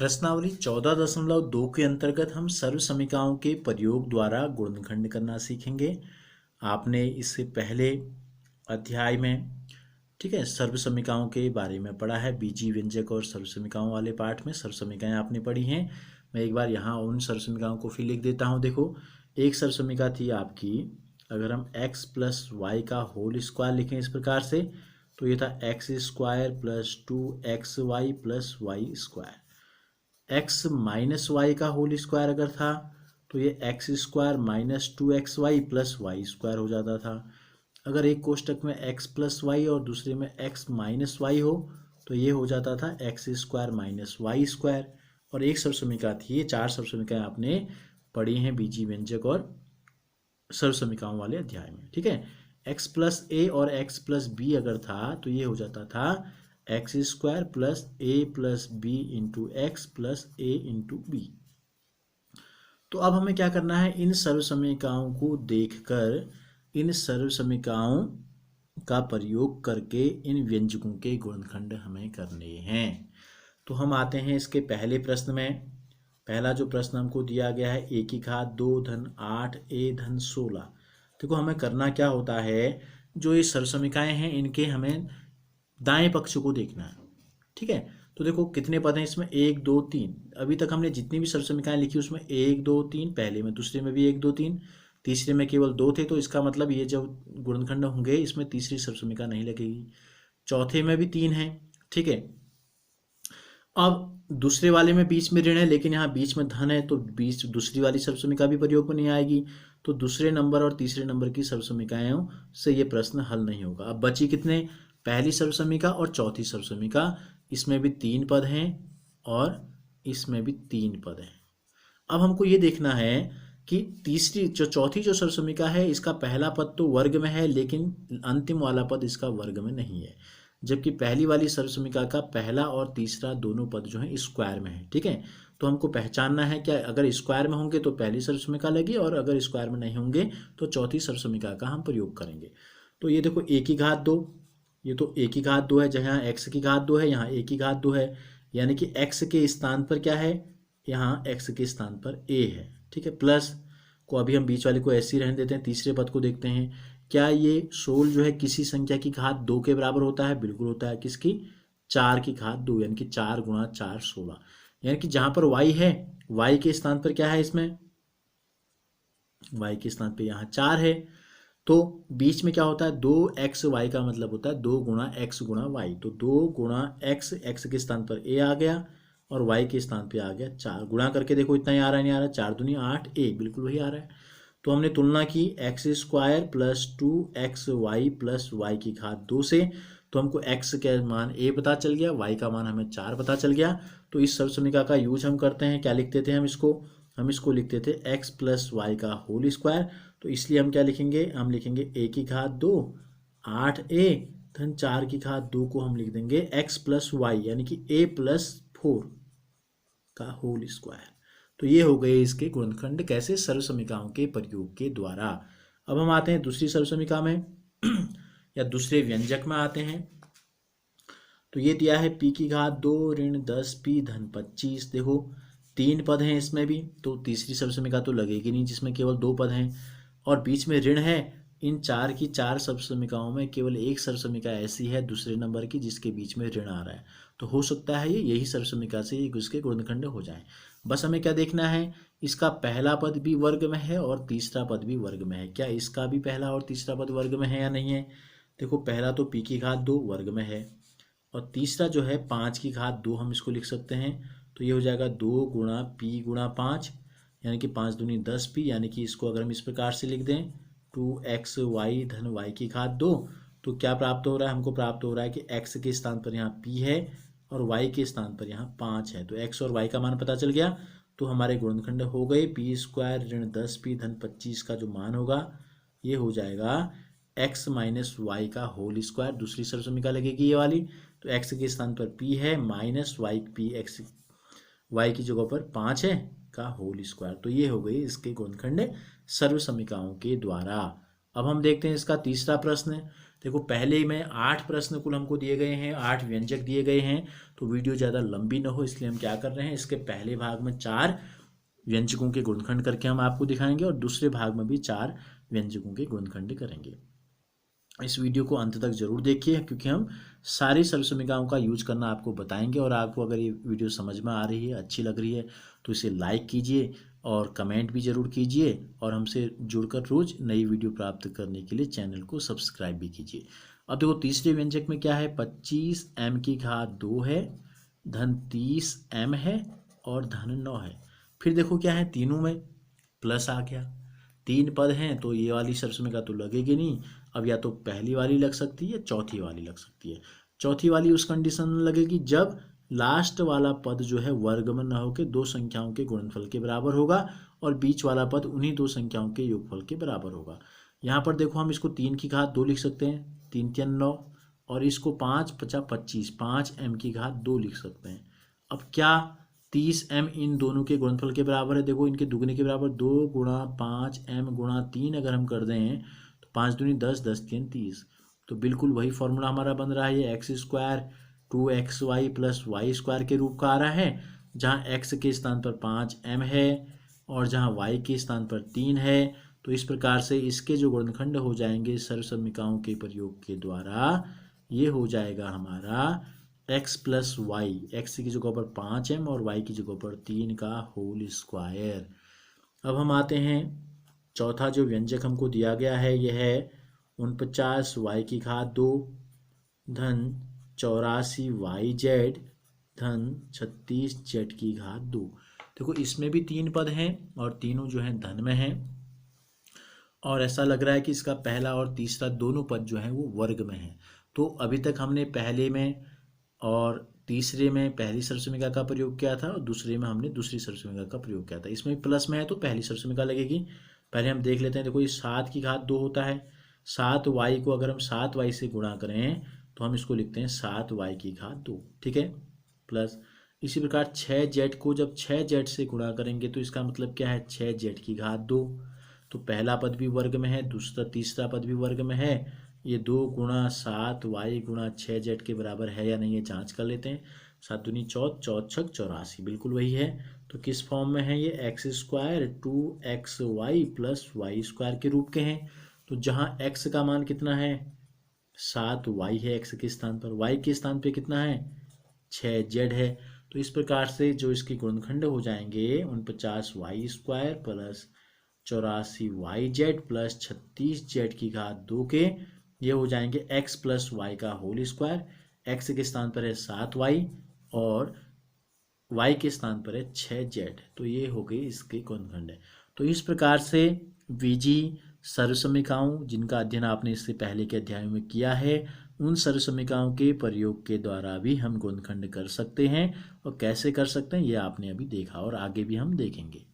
प्रश्नावली 14.2 के अंतर्गत हम सर्व समीकरणों के प्रयोग द्वारा गुणनखंड करना सीखेंगे। आपने इससे पहले अध्याय में ठीक है सर्व समीकरणों के बारे में पढ़ा है। बीजी व्यंजक और सर्व समीकरणों वाले पाठ में सर्व समीकरण आपने पढ़ी हैं। मैं एक बार यहाँ उन सर्व समीकरणों को फिर लिख देता हूँ। देखो, एक सर्व समीकरण थी आपकी, अगर हम x प्लस वाई का होल स्क्वायर लिखें इस प्रकार से, तो ये था x square plus 2xy plus y square. x minus y का होल स्क्वायर अगर था तो ये x square minus 2xy plus y square हो जाता था। अगर एक कोष्टक में x प्लस वाई और दूसरे में x माइनस वाई हो तो ये हो जाता था x square minus y square. और एक सर्व समीकरण थी, ये चार सर्व समीकरण आपने पढ़ी हैं बीजी व्यंजक और सर्व समीकरणों वाले अध्याय में। ठीक है, x प्लस ए और x प्लस बी अगर था तो ये हो जाता था x square plus a plus b into x plus a into b. तो अब हमें क्या करना है, इन सर्व समीकरणों को देखकर इन सर्व समीकरणों का प्रयोग करके इन व्यंजकों के गुणनखंड हमें करने हैं। तो हम आते हैं इसके पहले प्रश्न में। पहला जो प्रश्न हमको दिया गया है, ए की घात 2 धन 8 ए धन 16। देखो, हमें करना क्या होता है, जो ये सर्व समीकरण हैं इनके हमें दाएं पक्ष को देखना है। ठीक है, तो देखो कितने पद हैं इसमें, 1 2 3। अभी तक हमने जितनी भी सर्व समीकरण लिखी उसमें 1 2 3, पहले में दूसरे में भी 1 2 3, तीसरे में केवल 2 थे। तो इसका मतलब ये जब गुणनखंड होंगे इसमें तीसरी सर्व समीकरण नहीं लगेगी। चौथे में भी 3 है। ठीक है, अब दूसरे वाले में बीच में ऋण है लेकिन यहाँ बीच में धन है, तो बीच दूसरी वाली सर्व समीकरण भी प्रयोग में नहीं आएगी। तो दूसरे नंबर और तीसरे नंबर की सर्व समीकरणों से ये प्रश्न हल नहीं होगा। अब बची कितने, पहली सर्व समीकरण और चौथी सर्व समीकरण। इसमें भी 3 पद हैं और इसमें भी 3 पद हैं। अब हमको ये देखना है कि तीसरी जो चौथी जो सर्व समीकरण है इसका पहला पद तो वर्ग में है लेकिन अंतिम वाला पद इसका वर्ग में नहीं है, जबकि पहली वाली सर्व समीकरण का पहला और तीसरा दोनों पद जो है स्क्वायर में है। ठीक है, तो हमको पहचानना है कि अगर स्क्वायर में होंगे तो पहली सर्व समीकरण लगी और अगर स्क्वायर में नहीं होंगे तो चौथी सर्व समीकरण का हम प्रयोग करेंगे। तो ये देखो, ए की घात 2, ये तो ए की घात 2 है, जहाँ एक्स की घात 2 है यहाँ ए की घात 2 है, यानी कि एक्स के स्थान पर क्या है, यहाँ एक्स के स्थान पर ए है। ठीक है, प्लस को अभी हम बीच वाले को ऐसे ही रहने देते हैं। तीसरे पद को देखते हैं, क्या ये 16 जो है किसी संख्या की घात 2 के बराबर होता है, बिल्कुल होता है। किसकी, 4 की घात 2, यानी कि 4 गुणा 4 16। यानी कि जहां पर y है, y के स्थान पर क्या है, इसमें y के स्थान पर यहाँ 4 है, तो बीच में क्या होता है, 2xy का मतलब होता है 2 गुणा x गुणा y। तो 2 गुणा x, x के स्थान पर a आ गया और y के स्थान पे आ गया 4। गुणा करके देखो इतना ही आ रहा है, नहीं आ रहा, 4 दूनी 8 a, बिल्कुल वही आ रहा है। तो हमने तुलना की x square plus 2xy plus y की घात 2 से, तो हमको x का मान a पता चल गया, y का मान हमें 4 पता चल गया। तो इस सर्व समीकरण का यूज हम करते हैं, क्या लिखते थे हम इसको लिखते थे x प्लस वाई का होल स्क्वायर। तो इसलिए हम क्या लिखेंगे, हम लिखेंगे a की घात 2 8a धन 4 की घात 2 को हम लिख देंगे x प्लस वाई, यानी कि a प्लस 4 का होल स्क्वायर। तो ये हो गए इसके गुणनखंड, कैसे, सर्व समीकरणों के प्रयोग के द्वारा। अब हम आते हैं दूसरी सर्व समीकरण में या दूसरे व्यंजक में आते हैं। तो ये दिया है p की घात 2 ऋण 10p धन 25। देखो 3 पद हैं इसमें भी, तो तीसरी सर्व समीकरण तो लगेगी नहीं जिसमें केवल 2 पद हैं और बीच में ऋण है। इन 4 की 4 सर्व समीकरणों में केवल एक सर्व समीकरण ऐसी है दूसरे नंबर की जिसके बीच में ऋण आ रहा है, तो हो सकता है यही सर्व समीकरण से इसके गुणनखंड हो जाए। बस हमें क्या देखना है, इसका पहला पद भी वर्ग में है और तीसरा पद भी वर्ग में है। क्या इसका भी पहला और तीसरा पद वर्ग में है या नहीं है। देखो, पहला तो p की घात 2 वर्ग में है और तीसरा जो है 5 की घात 2, हम इसको लिख सकते हैं। तो ये हो जाएगा 2 गुणा p गुणा 5, यानी कि 5 दूनी 10p, यानी कि इसको अगर हम इस प्रकार से लिख दें 2xy धन y की घात 2, तो क्या प्राप्त हो रहा है, हमको प्राप्त हो रहा है कि x के स्थान पर यहाँ p है और y के स्थान पर यहाँ 5 है। तो x और y का मान पता चल गया, तो हमारे गुणनखंड हो गए। p स्क्वायर ऋण 10p धन 25 का जो मान होगा ये हो जाएगा x माइनस वाई का होल स्क्वायर। दूसरी सर्व समीकरण लगेगी ये वाली, तो x के स्थान पर p है minus y, p x y की जगह पर 5 है का होल स्क्वायर। तो ये हो गई इसके गुणनखंड सर्व समीकरणों के द्वारा। अब हम देखते हैं इसका तीसरा प्रश्न। देखो पहले में 8 प्रश्न कुल हमको दिए गए हैं, 8 व्यंजक दिए गए हैं, तो वीडियो ज़्यादा लंबी ना हो इसलिए हम क्या कर रहे हैं, इसके पहले भाग में 4 व्यंजकों के गुणनखंड करके हम आपको दिखाएंगे और दूसरे भाग में भी 4 व्यंजकों के गुणनखंड करेंगे। इस वीडियो को अंत तक जरूर देखिए क्योंकि हम सारी सर्वसमीकाओं का यूज करना आपको बताएंगे और आपको अगर ये वीडियो समझ में आ रही है, अच्छी लग रही है तो इसे लाइक कीजिए और कमेंट भी ज़रूर कीजिए और हमसे जुड़कर रोज़ नई वीडियो प्राप्त करने के लिए चैनल को सब्सक्राइब भी कीजिए। अब देखो तीसरे व्यंजक में क्या है, 25m की घात 2 है, धन 30m है और धन 9 है। फिर देखो क्या है, तीनों में प्लस आ गया, 3 पद हैं तो ये वाली सर्वसमीका तो लगेगी नहीं। अब या तो पहली वाली लग सकती है, चौथी वाली लग सकती है। चौथी वाली उस कंडीशन में लगेगी जब लास्ट वाला पद जो है वर्ग में न होकर 2 संख्याओं के गुणनफल के बराबर होगा और बीच वाला पद उन्हीं 2 संख्याओं के योगफल के बराबर होगा। यहाँ पर देखो हम इसको 3 की घात 2 लिख सकते हैं, 3 3 9, और इसको 5 50 25, 5m की घात 2 लिख सकते हैं। अब क्या 30m इन दोनों के गुणनफल के बराबर है, देखो इनके दुगने के बराबर 2 गुणा 5m गुणा 3 अगर हम कर दें तो 5 दूनी 10, 10 3 30, तो बिल्कुल वही फॉर्मूला हमारा बन रहा है। ये x square 2xy plus y square के रूप का आ रहा है, जहाँ x के स्थान पर 5m है और जहाँ y के स्थान पर 3 है। तो इस प्रकार से इसके जो गुणनखंड हो जाएंगे सर्वसमीकाओं के प्रयोग के द्वारा, ये हो जाएगा हमारा x प्लस वाई, एक्स की जगह पर 5m और y की जगह पर 3 का होल स्क्वायर। अब हम आते हैं, चौथा जो व्यंजक हमको दिया गया है यह है 49y की घात 2 धन 84yz धन 36z की घात 2। देखो इसमें भी 3 पद हैं और तीनों जो हैं धन में हैं और ऐसा लग रहा है कि इसका पहला और तीसरा दोनों पद जो हैं वो वर्ग में हैं। तो अभी तक हमने पहले में और तीसरे में पहली सर्वसमीका का प्रयोग किया था और दूसरे में हमने दूसरी सर्वसमीका का प्रयोग किया था। इसमें प्लस में है तो पहली सर्वसमीका लगेगी। पहले हम देख लेते हैं, देखो ये 7 की घात 2 होता है, 7y को अगर हम 7y से गुणा करें तो हम इसको लिखते हैं 7y की घात 2, ठीक है, प्लस इसी प्रकार 6z को जब 6z से गुणा करेंगे तो इसका मतलब क्या है, 6z की घात 2। तो पहला पद भी वर्ग में है, दूसरा तीसरा पद भी वर्ग में है। ये 2 गुणा 7y गुणा 6z के बराबर है या नहीं, ये जांच कर लेते हैं। 7 दूनी 14, 4 छक 84, बिल्कुल वही है। तो किस फॉर्म में है, ये x square 2xy plus y square के रूप के हैं। तो जहाँ x का मान कितना है, 7y है x के स्थान पर, y के स्थान पे कितना है, 6z है। तो इस प्रकार से जो इसके गुणनखंड हो जाएंगे 49y square plus 84yz plus 36z की घात 2 के, ये हो जाएंगे x प्लस वाई का होल स्क्वायर। x के स्थान पर है 7y और y के स्थान पर है 6z, तो ये हो गई इसके गुणनखंड। तो इस प्रकार से बीजी सर्वसमीकाओं जिनका अध्ययन आपने इससे पहले के अध्यायों में किया है, उन सर्वसमीकाओं के प्रयोग के द्वारा भी हम गुणनखंड कर सकते हैं। और कैसे कर सकते हैं ये आपने अभी देखा और आगे भी हम देखेंगे।